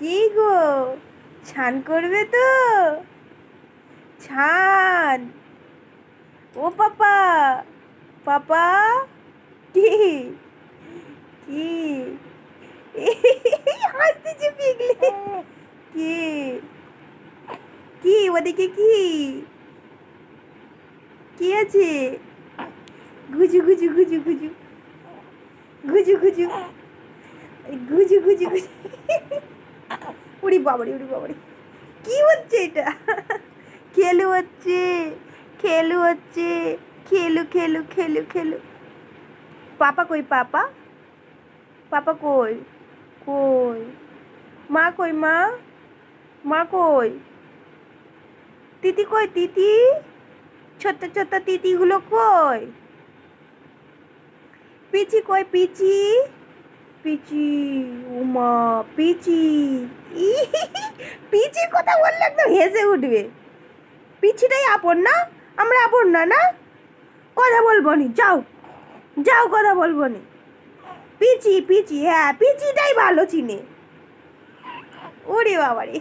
কি গো, ছান করবে তো? ছান। ও পাপা, পাপা। কি কি হাসতেছে পিগলি। কি কি ওদিকে কি কি আছে? গুজু গুজু গুজু গুজু গুজু গুজু গুজু গুজু গুজু। উড়ি বাবারি, উড়ি বাবারি, কি হচ্ছে এটা? খেলু হচ্ছে, খেলু হচ্ছে, খেলু খেলু খেলু খেলু। পাপা কই? পাপা, পাপা কই? কই মা? কই মা? মা কই? তিতি কই? তিতি, ছোট্ট ছোট্ট তিতিগুলো কই? পিচি কই? পিচি, পিচি, উমা পিচি। পিচির কথা বললে একদম হেসে উঠবে। পিচিটাই আপন না? আমরা আপন না? না, কথা বলবো নি, যাও যাও, কথা বলবো নি। পিচি পিচি, হ্যাঁ পিচিটাই ভালো চিনে। ওরে বাবারে।